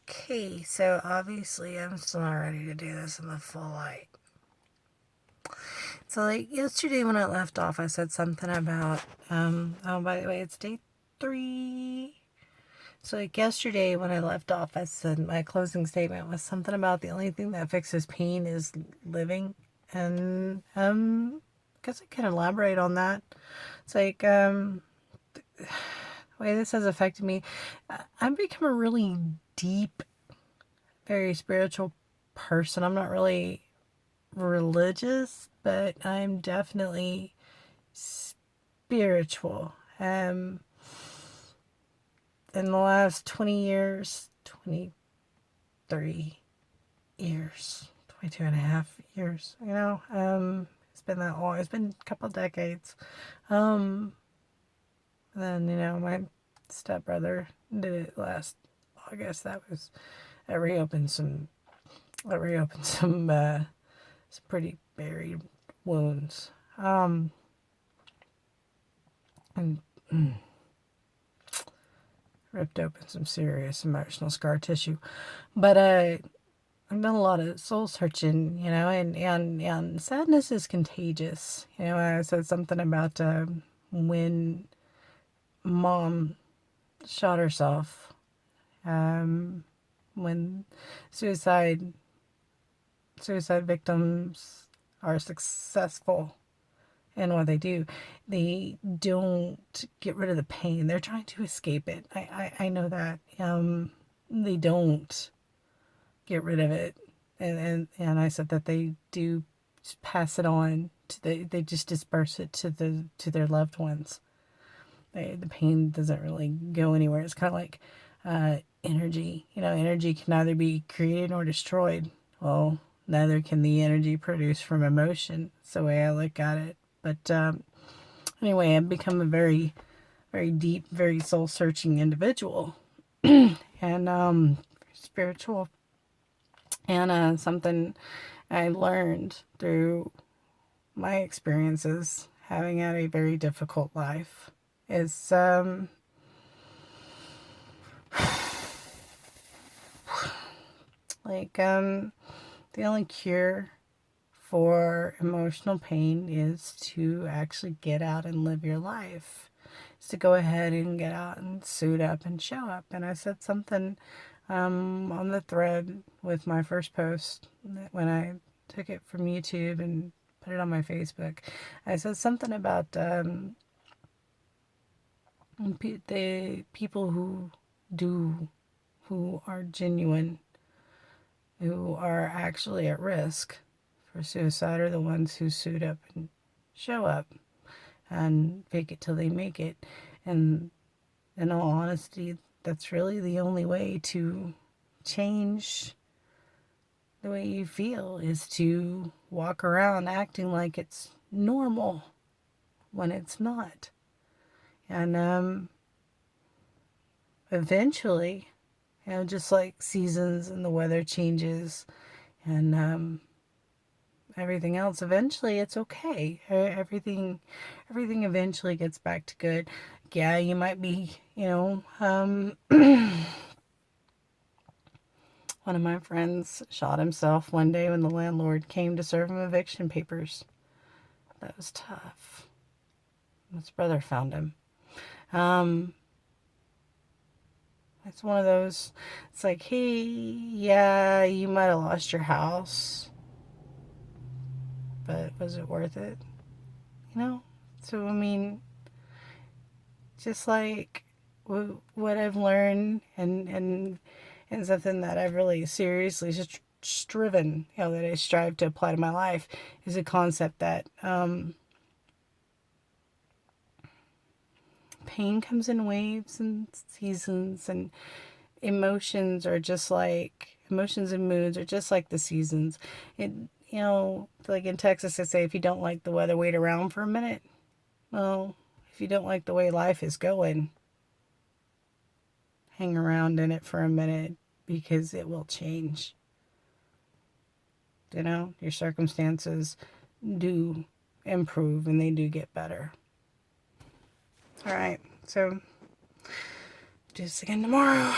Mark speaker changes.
Speaker 1: Okay, so obviously I'm still not ready to do this in the full light. So like yesterday when I left off, I said something about, oh, by the way, it's day 3. So like yesterday when I left off, I said my closing statement was something about the only thing that fixes pain is living. And, I guess I can elaborate on that. It's like, the way this has affected me, I've become a really deep, very spiritual person. I'm not really religious, but I'm definitely spiritual. In the last 20 years, 23 years, 22 and a half years, it's been that long. It's been a couple decades. Um, then, my stepbrother did it last August. That reopened some pretty buried wounds. And ripped open some serious emotional scar tissue. But I've done a lot of soul searching, and sadness is contagious. I said something about when mom shot herself, when suicide victims are successful in what they don't get rid of the pain. They're trying to escape it. I know that. They don't get rid of it. And I said that they do pass it on they just disperse it to their loved ones. The pain doesn't really go anywhere. It's kind of like energy. Energy can neither be created nor destroyed. Well, neither can the energy produced from emotion. It's the way I look at it. But anyway, I've become a very, very deep, very soul-searching individual, and spiritual. And something I learned through my experiences, having had a very difficult life, is the only cure for emotional pain is to actually get out and live your life. Is to go ahead and get out and suit up and show up. And I said something on the thread with my first post when I took it from YouTube and put it on my Facebook. I said something about the people who are genuine, who are actually at risk for suicide, are the ones who suit up and show up and fake it till they make it. And in all honesty, that's really the only way to change the way you feel, is to walk around acting like it's normal when it's not. And eventually, just like seasons and the weather changes and everything else, eventually it's okay. Everything eventually gets back to good. Yeah, you might be, one of my friends shot himself one day when the landlord came to serve him eviction papers. That was tough. His brother found him. It's one of those, it's like, hey, yeah, you might have lost your house, but was it worth it? So, I mean, just like what I've learned and something that I've really seriously striven, that I strive to apply to my life, is a concept that pain comes in waves and seasons, and emotions and moods are just like the seasons. It, like in Texas, they say if you don't like the weather, wait around for a minute. Well, if you don't like the way life is going, hang around in it for a minute, because it will change. Your circumstances do improve and they do get better. All right, so do this again tomorrow.